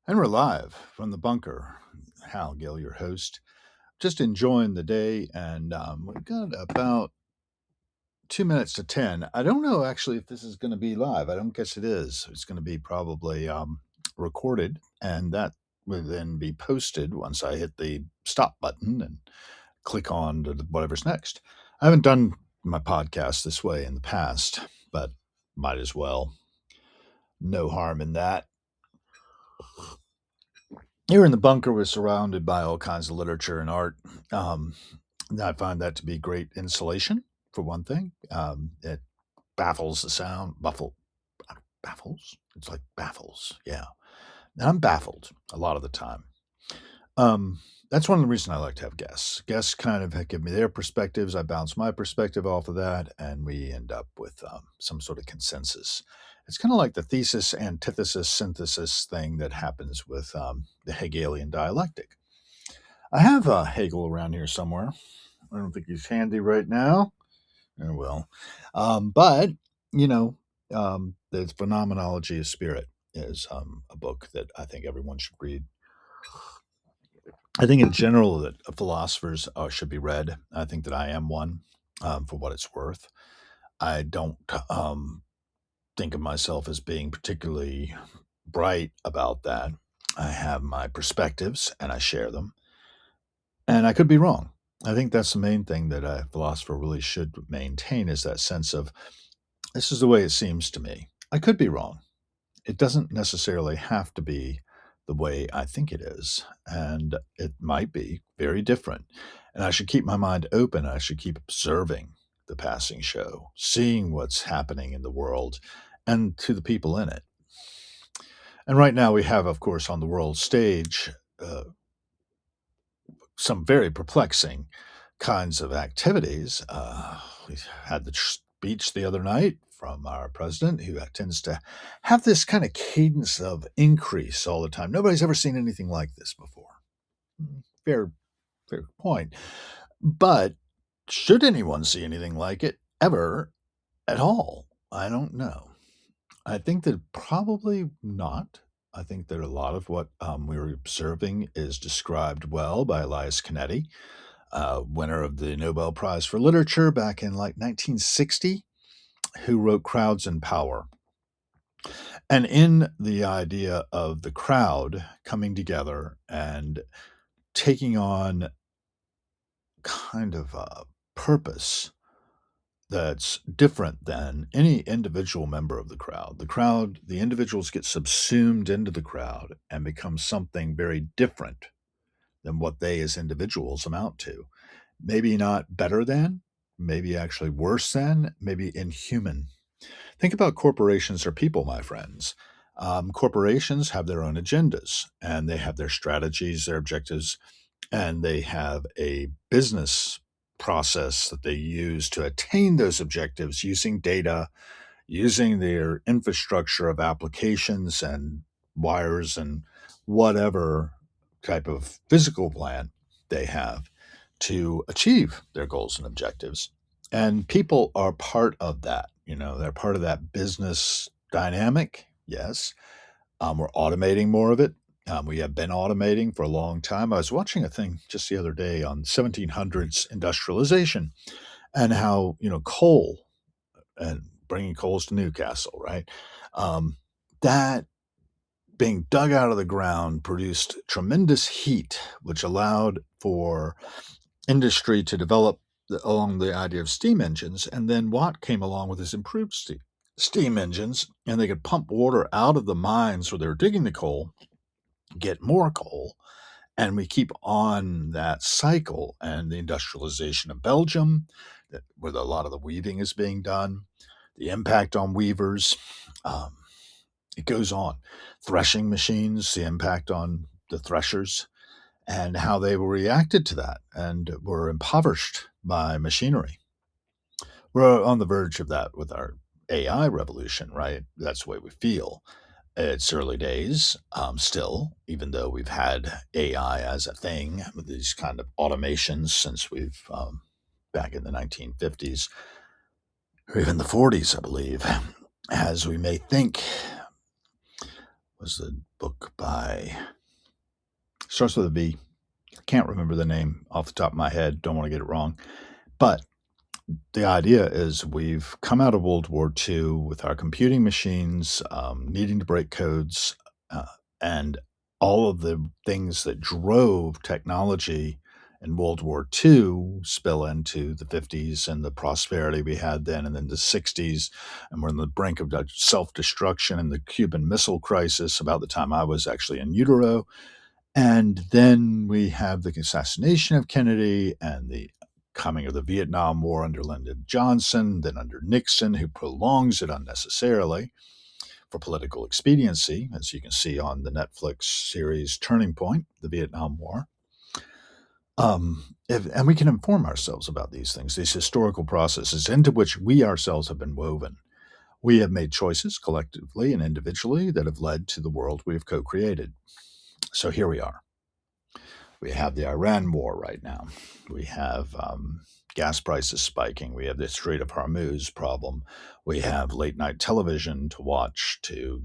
And we're live from the bunker. Hal Gill, your host. Just enjoying the day, and we've got about 2 minutes to 10. I don't know actually if this is going to be live. I don't guess it is. It's going to be probably recorded, and that will then be posted once I hit the stop button and click on to whatever's next. I haven't done my podcast this way in the past, but might as well. No harm in that. Here in the bunker, we're surrounded by all kinds of literature and art. Um, I find that to be great insulation, for one thing. It baffles the sound. Baffles? It's like baffles, yeah. And I'm baffled a lot of the time. Um, that's one of the reasons I like to have guests. Guests kind of give me their perspectives. I bounce my perspective off of that, and we end up with some sort of consensus. It's kind of like the thesis, antithesis, synthesis thing that happens with the Hegelian dialectic. I have Hegel around here somewhere. I don't think he's handy right now. Oh, well. But, you know, the Phenomenology of Spirit is a book that I think everyone should read. I think in general that philosophers should be read. I think that I am one, for what it's worth. I don't think of myself as being particularly bright about that. I have my perspectives and I share them, and I could be wrong. I think that's the main thing that a philosopher really should maintain is that sense of this is the way it seems to me. I could be wrong. It doesn't necessarily have to be the way I think it is, and it might be very different. And I should keep my mind open. I should keep observing the passing show, seeing what's happening in the world and to the people in it. And right now, we have, of course, on the world stage, some very perplexing kinds of activities. We had the speech the other night from our president, who tends to have this kind of cadence of increase all the time. Nobody's ever seen anything like this before. Fair, fair point. But should anyone see anything like it ever at all? I don't know. I think that probably not. I think that a lot of what we're observing is described well by Elias Canetti, winner of the Nobel Prize for Literature back in like 1960, who wrote Crowds and Power. And in the idea of the crowd coming together and taking on kind of a purpose that's different than any individual member of the crowd, the individuals get subsumed into the crowd and become something very different than what they as individuals amount to. Maybe not better than, maybe actually worse than, maybe inhuman. Think about corporations or people, my friends. Corporations have their own agendas and they have their strategies, their objectives, and they have a business process that they use to attain those objectives using data, using their infrastructure of applications and wires and whatever type of physical plan they have to achieve their goals and objectives. And people are part of that. They're part of that business dynamic. Yes. We're automating more of it. We have been automating for a long time. I was watching a thing just the other day on 1700s industrialization and how, coal and bringing coals to Newcastle, right? That being dug out of the ground produced tremendous heat, which allowed for industry to develop along the idea of steam engines. And then Watt came along with his improved steam engines, and they could pump water out of the mines where they were digging the coal, get more coal, and we keep on that cycle. And the industrialization of Belgium, where a lot of the weaving is being done, the impact on weavers, um, it goes on. Threshing machines, the impact on the threshers, and how they reacted to that and were impoverished by machinery. We're on the verge of that with our AI revolution, right? That's the way we feel. It's early days still, even though we've had AI as a thing with these kind of automations since we've back in the 1950s or even the 40s, I believe, as we may think. was the book by, starts with a V. I can't remember the name off the top of my head. Don't want to get it wrong. But the idea is we've come out of World War II with our computing machines needing to break codes, uh, and all of the things that drove technology in World War II spill into the 50s and the prosperity we had then, and then the 60s. And we're on the brink of self destruction and the Cuban Missile Crisis about the time I was actually in utero. And then we have the assassination of Kennedy and the coming of the Vietnam War under Lyndon Johnson, then under Nixon, who prolongs it unnecessarily for political expediency, as you can see on the Netflix series Turning Point, the Vietnam War. And we can inform ourselves about these things, these historical processes into which we ourselves have been woven. We have made choices collectively and individually that have led to the world we have co created. So here we are. We have the Iran war right now. We have gas prices spiking. We have the Strait of Hormuz problem. We have late night television to watch to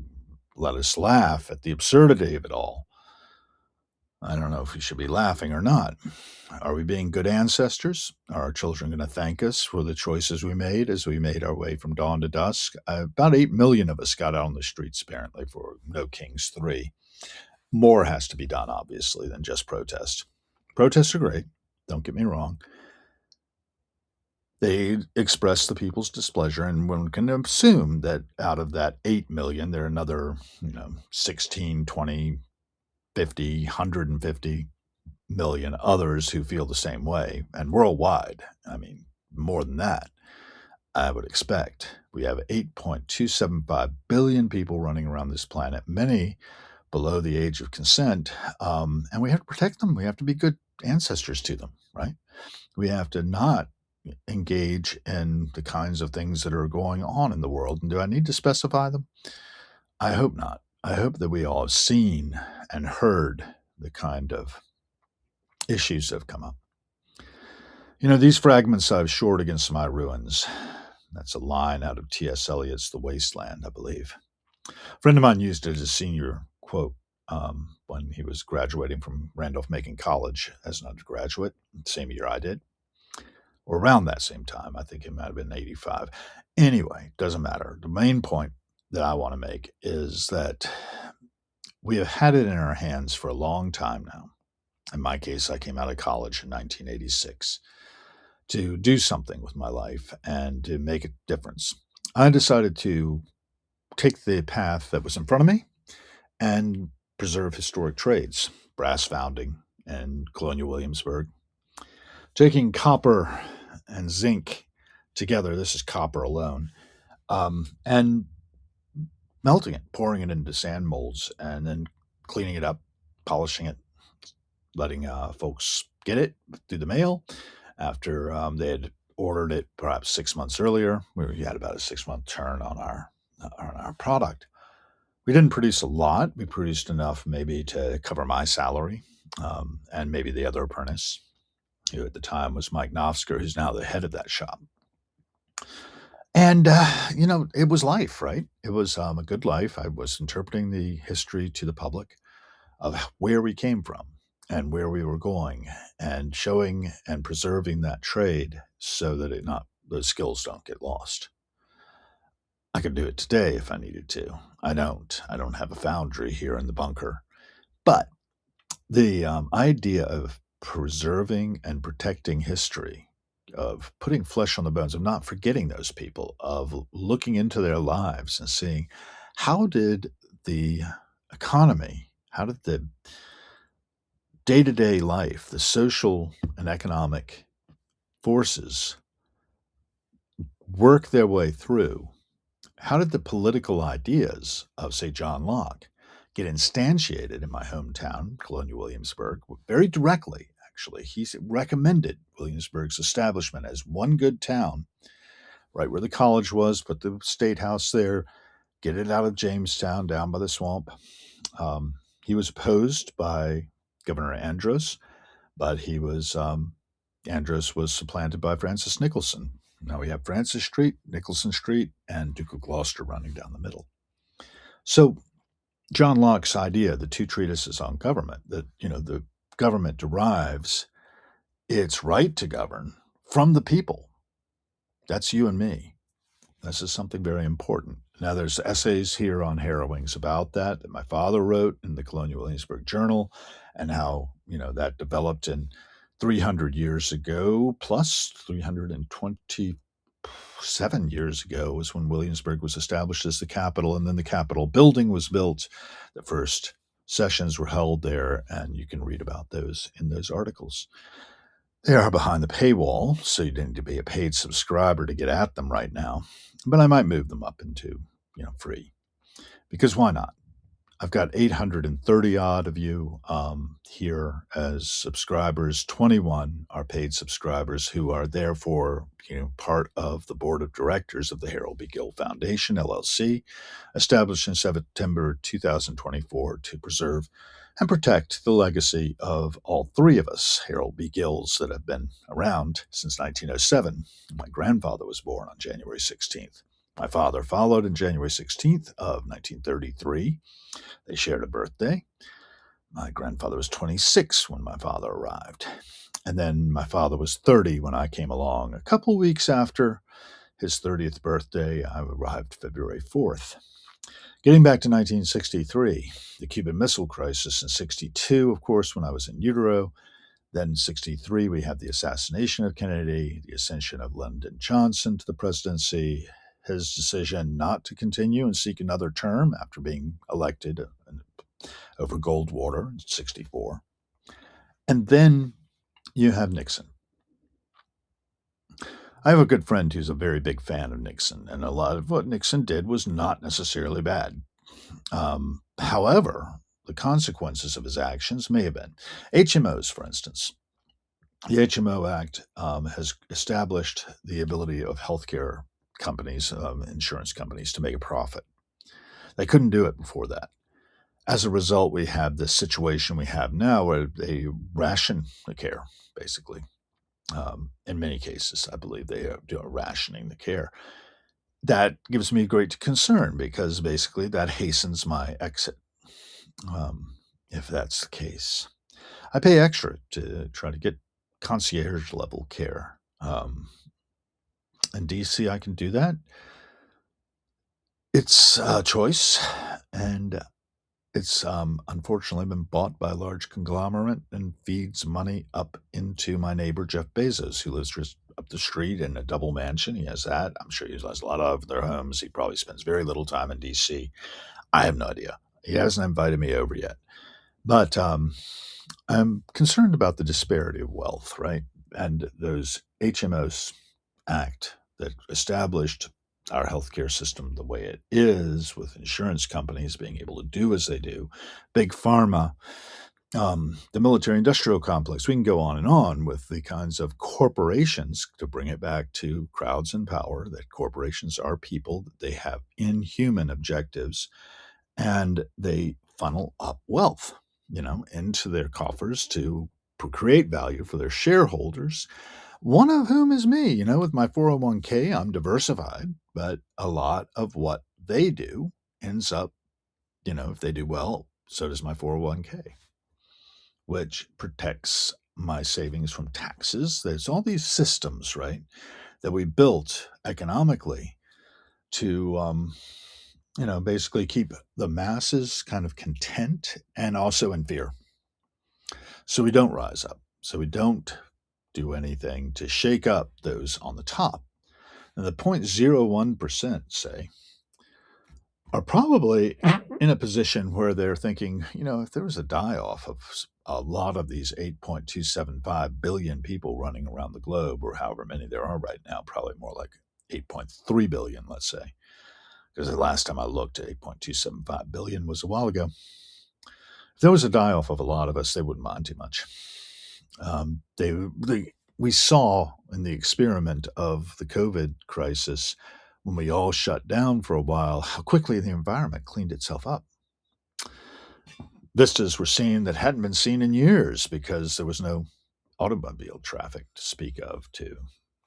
let us laugh at the absurdity of it all. I don't know if we should be laughing or not. Are we being good ancestors? Are our children going to thank us for the choices we made as we made our way from dawn to dusk? About 8 million of us got out on the streets, apparently, for No Kings 3. More has to be done, obviously, than just protest. Protests are great, don't get me wrong. They express the people's displeasure, and one can assume that out of that 8 million, there are another, 16, 20, 50, 150 million others who feel the same way, and worldwide. I mean, more than that, I would expect. We have 8.275 billion people running around this planet, many below the age of consent, and we have to protect them. We have to be good ancestors to them, right? We have to not engage in the kinds of things that are going on in the world. And do I need to specify them? I hope not. I hope that we all have seen and heard the kind of issues that have come up. These fragments I've shored against my ruins. That's a line out of T.S. Eliot's The Wasteland, I believe. A friend of mine used it as a senior quote when he was graduating from Randolph-Macon College as an undergraduate, the same year I did, or around that same time. I think it might have been 85. Anyway, doesn't matter. The main point that I want to make is that we have had it in our hands for a long time now. In my case, I came out of college in 1986 to do something with my life and to make a difference. I decided to take the path that was in front of me and preserve historic trades, brass founding in colonial Williamsburg, taking copper and zinc together. This is copper alone, and melting it, pouring it into sand molds, and then cleaning it up, polishing it, letting folks get it through the mail after they had ordered it perhaps 6 months earlier. We had about a 6 month turn on our product. We didn't produce a lot. We produced enough maybe to cover my salary and maybe the other apprentice, who at the time was Mike Knofsker, who's now the head of that shop. And, it was life, right? It was a good life. I was interpreting the history to the public of where we came from and where we were going, and showing and preserving that trade so that those skills don't get lost. I could do it today if I needed to. I don't. I don't have a foundry here in the bunker. But the idea of preserving and protecting history, of putting flesh on the bones, of not forgetting those people, of looking into their lives and seeing how did the economy, how did the day to day life, the social and economic forces work their way through. How did the political ideas of, say, John Locke get instantiated in my hometown, Colonial Williamsburg, very directly, actually? He recommended Williamsburg's establishment as one good town, right where the college was, put the state house there, get it out of Jamestown, down by the swamp. He was opposed by Governor Andros, but Andros was supplanted by Francis Nicholson. Now we have Francis Street, Nicholson Street, and Duke of Gloucester running down the middle. So John Locke's idea, the two treatises on government, that the government derives its right to govern from the people. That's you and me. This is something very important. Now, there's essays here on Harrowings about that my father wrote in the Colonial Williamsburg Journal, and how that developed in 300 years ago, plus 327 years ago was when Williamsburg was established as the capital, and then the Capitol building was built. The first sessions were held there, and you can read about those in those articles. They are behind the paywall, so you need to be a paid subscriber to get at them right now. But I might move them up into, free. Because why not? I've got 830 odd of you here as subscribers. 21 are paid subscribers who are therefore, part of the board of directors of the Harold B. Gill Foundation, LLC, established in September 2024 to preserve and protect the legacy of all three of us, Harold B. Gills, that have been around since 1907. My grandfather was born on January 16th. My father followed in January 16th of 1933. They shared a birthday. My grandfather was 26 when my father arrived. And then my father was 30 when I came along. A couple weeks after his 30th birthday, I arrived February 4th. Getting back to 1963, the Cuban Missile Crisis in 62, of course, when I was in utero. Then in 63, we had the assassination of Kennedy, the ascension of Lyndon Johnson to the presidency, his decision not to continue and seek another term after being elected over Goldwater in 64. And then you have Nixon. I have a good friend who's a very big fan of Nixon, and a lot of what Nixon did was not necessarily bad. However, the consequences of his actions may have been. HMOs, for instance. The HMO Act has established the ability of healthcare companies, insurance companies, to make a profit. They couldn't do it before that. As a result, we have this situation we have now where they ration the care, basically. In many cases, I believe they are rationing the care. That gives me great concern because basically that hastens my exit, if that's the case. I pay extra to try to get concierge level care. In DC, I can do that. It's a choice, and it's unfortunately been bought by a large conglomerate and feeds money up into my neighbor, Jeff Bezos, who lives just up the street in a double mansion. He has that. I'm sure he has a lot of their homes. He probably spends very little time in DC. I have no idea. He hasn't invited me over yet. But I'm concerned about the disparity of wealth, right? And those HMOs Act that established our healthcare system the way it is, with insurance companies being able to do as they do, big pharma, the military industrial complex. We can go on with the kinds of corporations, to bring it back to crowds and power, that corporations are people, that they have inhuman objectives, and they funnel up wealth, into their coffers to create value for their shareholders, one of whom is me. With my 401k, I'm diversified, but a lot of what they do ends up, if they do well, so does my 401k, which protects my savings from taxes. There's all these systems, right, that we built economically to, basically keep the masses kind of content and also in fear. So we don't rise up. So we don't do anything to shake up those on the top. And the 0.01%, say, are probably in a position where they're thinking, if there was a die off of a lot of these 8.275 billion people running around the globe, or however many there are right now, probably more like 8.3 billion, let's say, because the last time I looked, 8.275 billion was a while ago. If there was a die off of a lot of us, they wouldn't mind too much. We saw in the experiment of the COVID crisis, when we all shut down for a while, how quickly the environment cleaned itself up. Vistas were seen that hadn't been seen in years because there was no automobile traffic to speak of to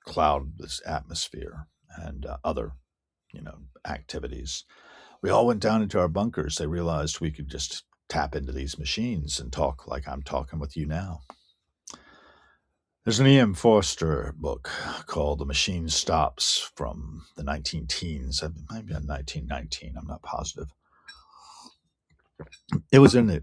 cloud this atmosphere and other, activities. We all went down into our bunkers. They realized we could just tap into these machines and talk like I'm talking with you now. There's an E.M. Forster book called The Machine Stops from the 19 teens. It might be 1919. I'm not positive. It was in the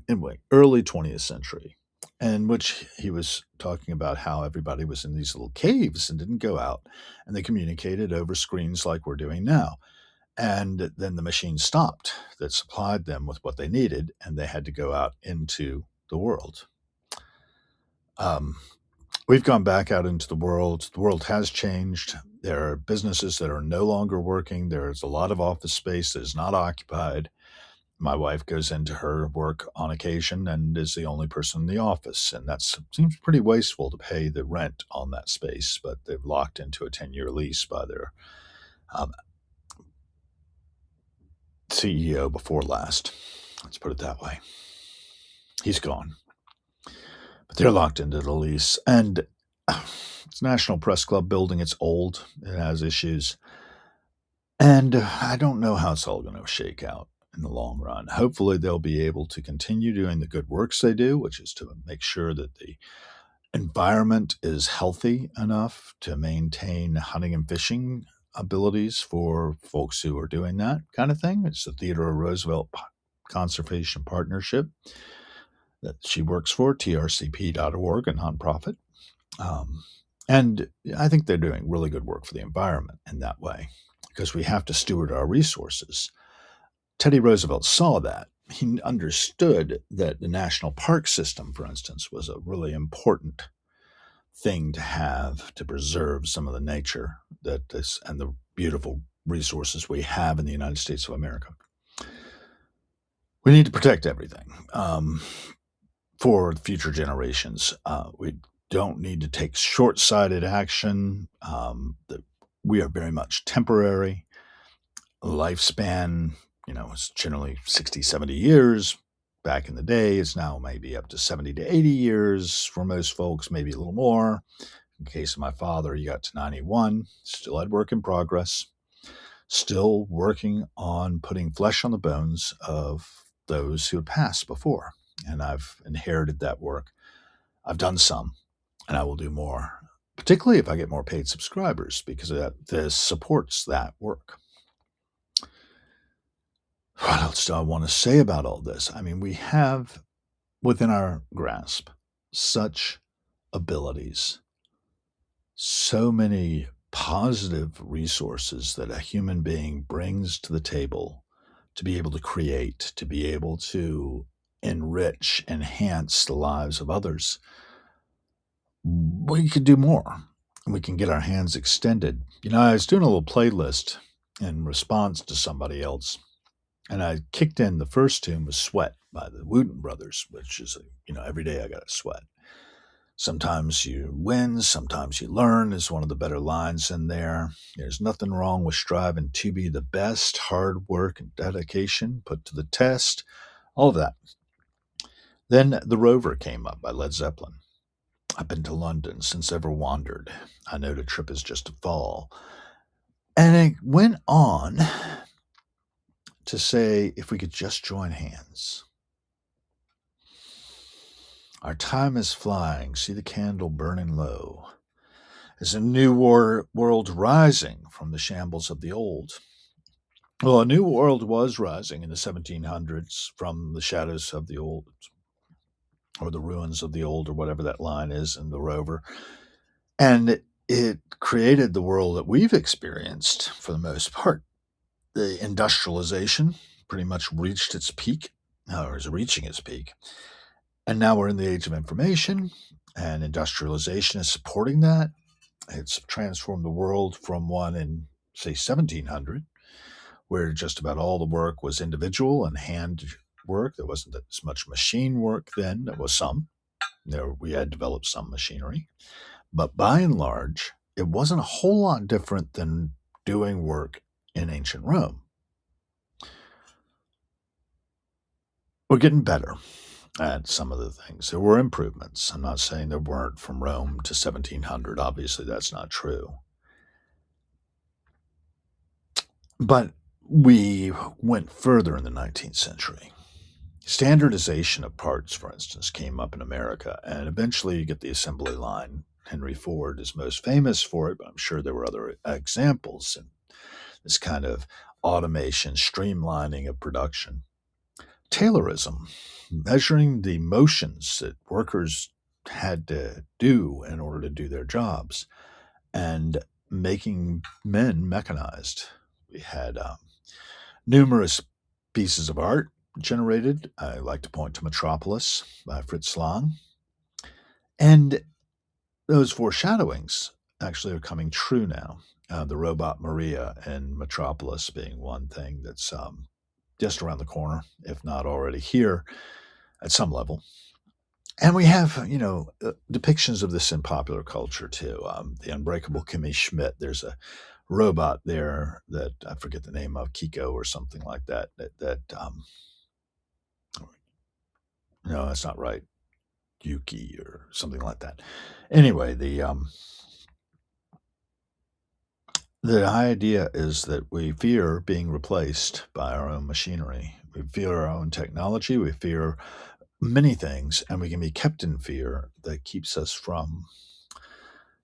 early 20th century, in which he was talking about how everybody was in these little caves and didn't go out, and they communicated over screens like we're doing now. And then the machine stopped that supplied them with what they needed, and they had to go out into the world. Um, we've gone back out into the world. The world has changed. There are businesses that are no longer working. There's a lot of office space that is not occupied. My wife goes into her work on occasion and is the only person in the office. And that seems pretty wasteful to pay the rent on that space, but they've locked into a 10-year lease by their um, CEO before last. Let's put it that way. He's gone. But they're locked into the lease. And it's National Press Club building. It's old. It has issues. And I don't know how it's all going to shake out in the long run. Hopefully, they'll be able to continue doing the good works they do, which is to make sure that the environment is healthy enough to maintain hunting and fishing abilities for folks who are doing that kind of thing. It's the Theodore Roosevelt Conservation Partnership that she works for, trcp.org, a nonprofit. Um, and I think they're doing really good work for the environment in that way because we have to steward our resources. Teddy Roosevelt saw that. He understood that the national park system, for instance, was a really important thing to have to preserve some of the nature that is and the beautiful resources we have in the United States of America. We need to protect everything for future generations. We don't need to take short-sighted action. That we are very much temporary. Lifespan, is generally 60, 70 years. Back in the day, it's now maybe up to 70 to 80 years for most folks, maybe a little more. In the case of my father, he got to 91, still had work in progress, still working on putting flesh on the bones of those who had passed before. And I've inherited that work. I've done some, and I will do more, particularly if I get more paid subscribers, because this supports that work. What else do I want to say about all this? I mean, we have within our grasp such abilities, so many positive resources that a human being brings to the table to be able to create, to be able to enrich, enhance the lives of others. We could do more. We can get our hands extended. I was doing a little playlist in response to somebody else, and I kicked in the first tune was Sweat by the Wooten Brothers, which is, every day I got to sweat. Sometimes you win, sometimes you learn is one of the better lines in there. There's nothing wrong with striving to be the best. Hard work and dedication put to the test. All of that. Then The Rover came up by Led Zeppelin. I've been to London since ever wandered. I know the trip is just a fall. And it went on to say, if we could just join hands. Our time is flying. See the candle burning low. Is a new world rising from the shambles of the old? Well, a new world was rising in the 1700s from the shadows of the old, or the ruins of the old, or whatever that line is in The Rover. And it created the world that we've experienced for the most part. The industrialization pretty much reached its peak, or is reaching its peak. And now we're in the age of information, and industrialization is supporting that. It's transformed the world from one in, say, 1700, where just about all the work was individual and hand work. There wasn't as much machine work then. There was some. We had developed some machinery. But by and large, it wasn't a whole lot different than doing work in ancient Rome. We're getting better at some of the things. There were improvements. I'm not saying there weren't from Rome to 1700. Obviously, that's not true. But We went further in the 19th century. Standardization of parts, for instance, came up in America, and eventually you get the assembly line. Henry Ford is most famous for it, but I'm sure there were other examples in this kind of automation, streamlining of production. Taylorism, measuring the motions that workers had to do in order to do their jobs, and making men mechanized. We had numerous pieces of art generated. I like to point to Metropolis by Fritz Lang. And those foreshadowings actually are coming true now. The robot Maria and Metropolis being one thing that's just around the corner, if not already here at some level. And we have, depictions of this in popular culture too. The Unbreakable Kimmy Schmidt. There's a robot there that I forget the name of, Kiko or something like that. No, that's not right. Yuki or something like that. Anyway, the idea is that we fear being replaced by our own machinery. We fear our own technology. We fear many things, and we can be kept in fear that keeps us from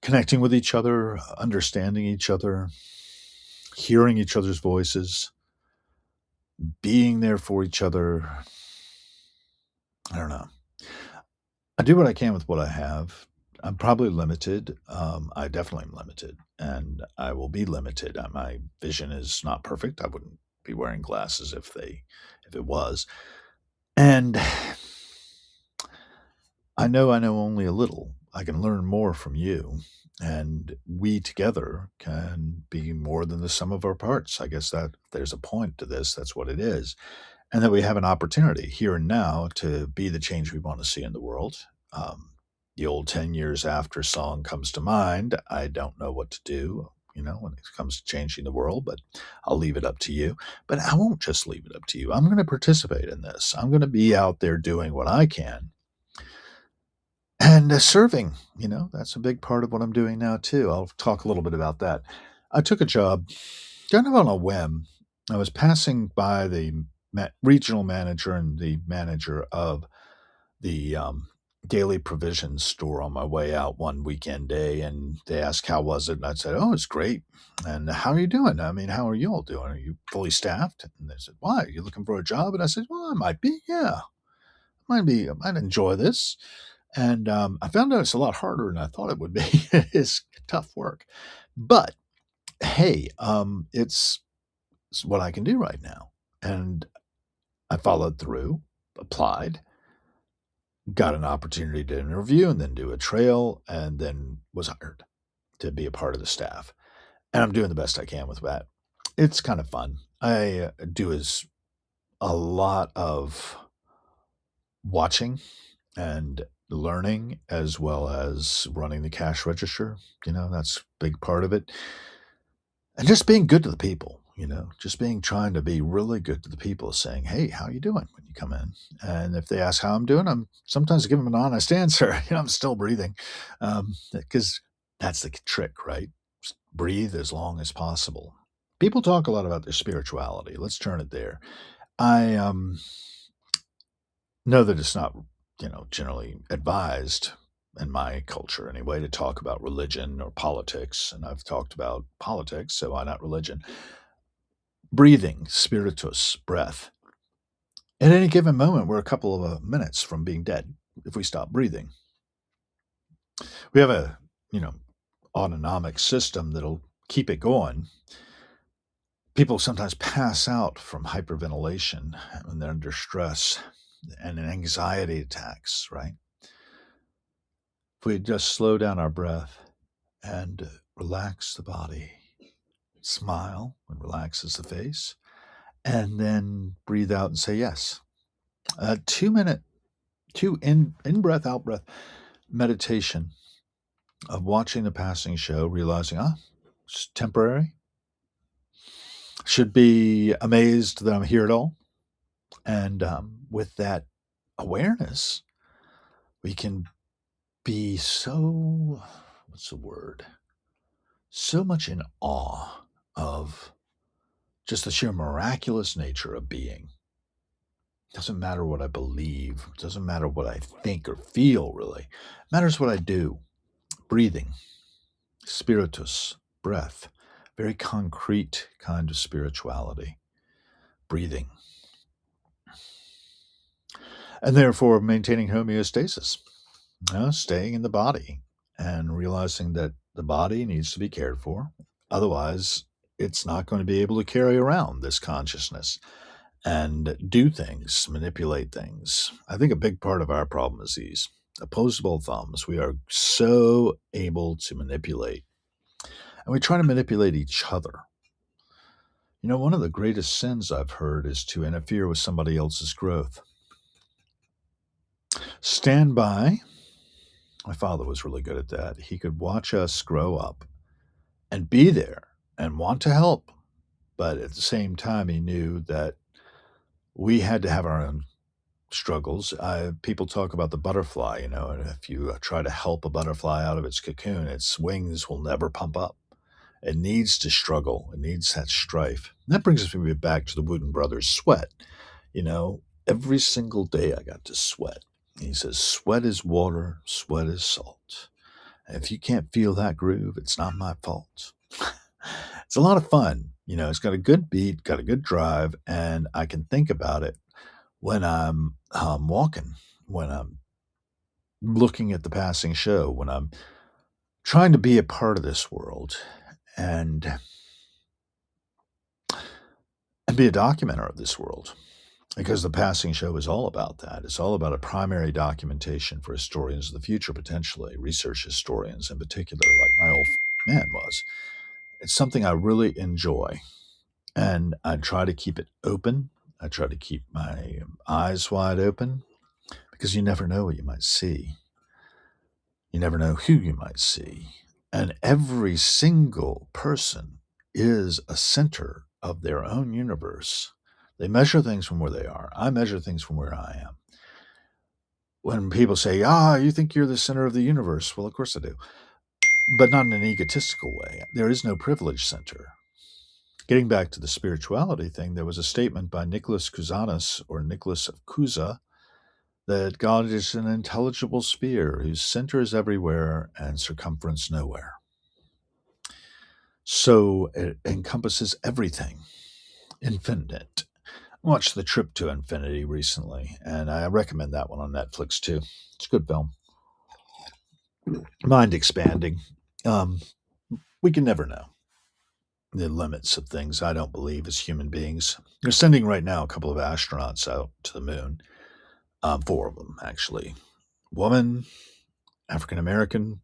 connecting with each other, understanding each other, hearing each other's voices, being there for each other. I don't know. I do what I can with what I have. I'm probably limited. I definitely am limited, and I will be limited. My vision is not perfect. I wouldn't be wearing glasses if it was. And I know only a little. I can learn more from you, and we together can be more than the sum of our parts. I guess that if there's a point to this. That's what it is, and that we have an opportunity here and now to be the change we want to see in the world. Um, the old 10 years after song comes to mind. I don't know what to do, when it comes to changing the world, but I'll leave it up to you. But I won't just leave it up to you. I'm going to participate in this. I'm going to be out there doing what I can and serving. That's a big part of what I'm doing now, too. I'll talk a little bit about that. I took a job kind of on a whim. I was passing by the regional manager and the manager of the daily provisions store on my way out one weekend day, and they asked how was it, and I said, "Oh, it's great." And how are you doing? I mean, how are you all doing? Are you fully staffed? And they said, "Why? Are you looking for a job?" And I said, "Well, I might be. Yeah, might be. I might enjoy this." And I found out it's a lot harder than I thought it would be. It's tough work, but hey, it's what I can do right now, and I followed through, applied, got an opportunity to interview and then do a trail, and then was hired to be a part of the staff. And I'm doing the best I can with that. It's kind of fun. I do is a lot of watching and learning as well as running the cash register. That's a big part of it. And just being good to the people, just trying to be really good to the people, saying, "Hey, how you doing?" when you come in. And if they ask how I'm doing, I'm sometimes give them an honest answer. I'm still breathing, because that's the trick, right? Just breathe as long as possible. People talk a lot about their spirituality. Let's turn it there. I know that it's not, generally advised in my culture anyway to talk about religion or politics. And I've talked about politics, so why not religion? Breathing, spiritus, breath. At any given moment, we're a couple of minutes from being dead if we stop breathing. We have a, autonomic system that'll keep it going. People sometimes pass out from hyperventilation when they're under stress and in anxiety attacks, right? If we just slow down our breath and relax the body, smile and relaxes the face, and then breathe out and say yes. A 2 minute, two in breath, out breath meditation of watching the passing show, realizing, it's temporary. Should be amazed that I'm here at all. And with that awareness, we can be so, what's the word? So much in awe of just the sheer miraculous nature of being. Doesn't matter what I believe, doesn't matter what I think or feel, really. It matters what I do. Breathing, spiritus, breath, very concrete kind of spirituality. Breathing. And therefore maintaining homeostasis, staying in the body and realizing that the body needs to be cared for. Otherwise, it's not going to be able to carry around this consciousness and do things, manipulate things. I think a big part of our problem is these opposable thumbs. We are so able to manipulate, and we try to manipulate each other. One of the greatest sins I've heard is to interfere with somebody else's growth. Stand by. My father was really good at that. He could watch us grow up and be there and want to help. But at the same time, he knew that we had to have our own struggles. People talk about the butterfly, and if you try to help a butterfly out of its cocoon, its wings will never pump up. It needs to struggle. It needs that strife. And that brings me back to the Wooten brothers' sweat. Every single day I got to sweat. He says, sweat is water, sweat is salt. And if you can't feel that groove, it's not my fault. It's a lot of fun. It's got a good beat, got a good drive, and I can think about it when I'm walking, when I'm looking at the passing show, when I'm trying to be a part of this world and be a documenter of this world. Because the passing show is all about that. It's all about a primary documentation for historians of the future, potentially, research historians in particular, like my old man was. It's something I really enjoy. And I try to keep it open. I try to keep my eyes wide open because you never know what you might see. You never know who you might see. And every single person is a center of their own universe. They measure things from where they are. I measure things from where I am. When people say, you think you're the center of the universe, well, of course I do. But not in an egotistical way. There is no privilege center. Getting back to the spirituality thing, there was a statement by Nicholas Cusanus, or Nicholas of Cusa, that God is an intelligible sphere whose center is everywhere and circumference nowhere. So it encompasses everything, infinite. I watched The Trip to Infinity recently, and I recommend that one on Netflix too. It's a good film. Mind expanding. We can never know the limits of things, I don't believe, as human beings. They're sending right now a couple of astronauts out to the moon. 4 of them, actually. Woman, African American,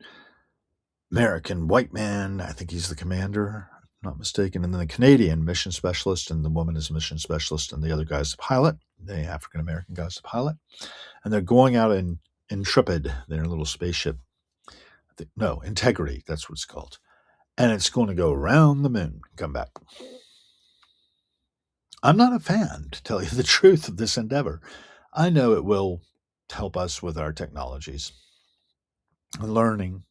American white man, I think he's the commander, not mistaken. And then the Canadian mission specialist, and the woman is a mission specialist, and the other guy's the pilot. The African American guy's the pilot. And they're going out in Intrepid, their little spaceship. Integrity, that's what it's called. And it's going to go around the moon and come back. I'm not a fan, to tell you the truth, of this endeavor. I know it will help us with our technologies, learning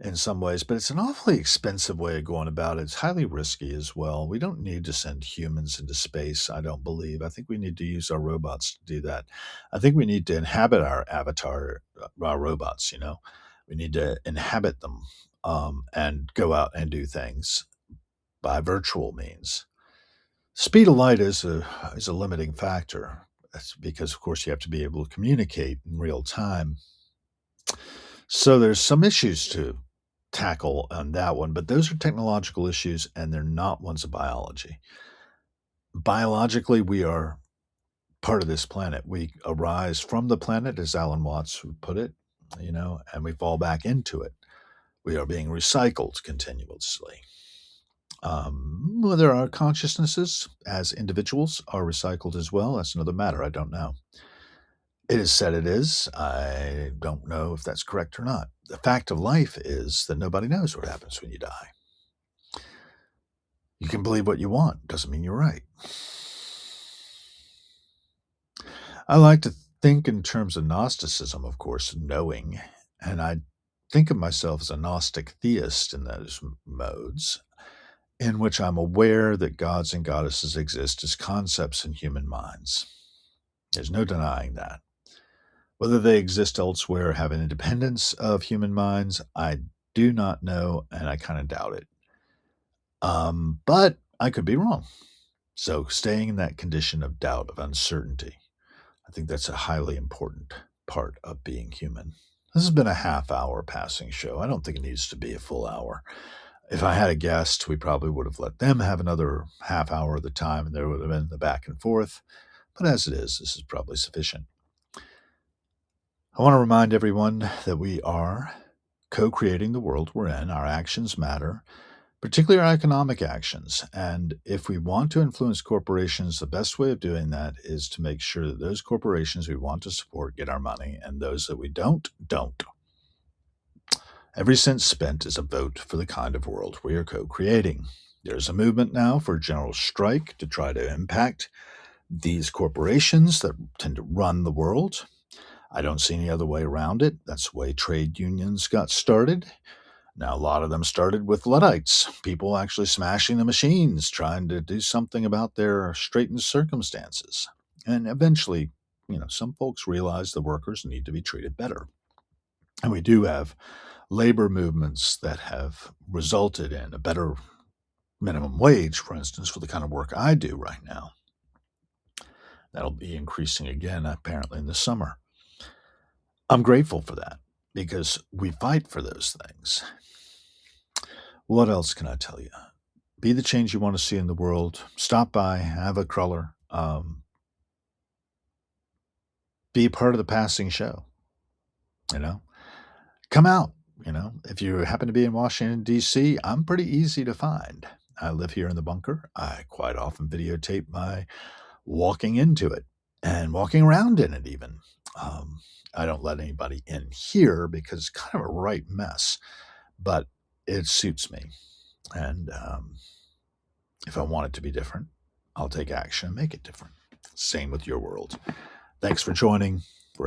in some ways, but it's an awfully expensive way of going about it. It's highly risky as well. We don't need to send humans into space, I don't believe. I think we need to use our robots to do that. I think we need to inhabit our avatar, our robots, We need to inhabit them and go out and do things by virtual means. Speed of light is a limiting factor. That's because, of course, you have to be able to communicate in real time. So there's some issues to tackle on that one, but those are technological issues and they're not ones of biology. Biologically, we are part of this planet. We arise from the planet, as Alan Watts would put it, and we fall back into it. We are being recycled continuously. Whether our consciousnesses as individuals are recycled as well, that's another matter. I don't know. It is said it is. I don't know if that's correct or not. The fact of life is that nobody knows what happens when you die. You can believe what you want. Doesn't mean you're right. I like to think in terms of Gnosticism, of course, knowing. And I think of myself as a Gnostic theist in those modes. in which I'm aware that gods and goddesses exist as concepts in human minds. There's no denying that. Whether they exist elsewhere or have an independence of human minds, I do not know, and I kind of doubt it. But I could be wrong. So, staying in that condition of doubt, of uncertainty, I think that's a highly important part of being human. This has been a half hour passing show. I don't think it needs to be a full hour. If I had a guest, we probably would have let them have another half hour of the time and there would have been the back and forth. But as it is, this is probably sufficient. I want to remind everyone that we are co creating the world we're in. Our actions matter, particularly our economic actions. And if we want to influence corporations, the best way of doing that is to make sure that those corporations we want to support get our money, and those that we don't. Every cent spent is a vote for the kind of world we are co creating. There's a movement now for a general strike to try to impact these corporations that tend to run the world. I don't see any other way around it. That's the way trade unions got started. Now, a lot of them started with Luddites, people actually smashing the machines, trying to do something about their straitened circumstances. And eventually, some folks realize the workers need to be treated better. And we do have labor movements that have resulted in a better minimum wage, for instance, for the kind of work I do right now. That'll be increasing again, apparently, in the summer. I'm grateful for that because we fight for those things. What else can I tell you? Be the change you want to see in the world. Stop by, have a cruller, be a part of the passing show. Come out. If you happen to be in Washington, D.C., I'm pretty easy to find. I live here in the bunker. I quite often videotape my walking into it and walking around in it, even. I don't let anybody in here because it's kind of a right mess, but it suits me. And if I want it to be different, I'll take action and make it different. Same with your world. Thanks for joining.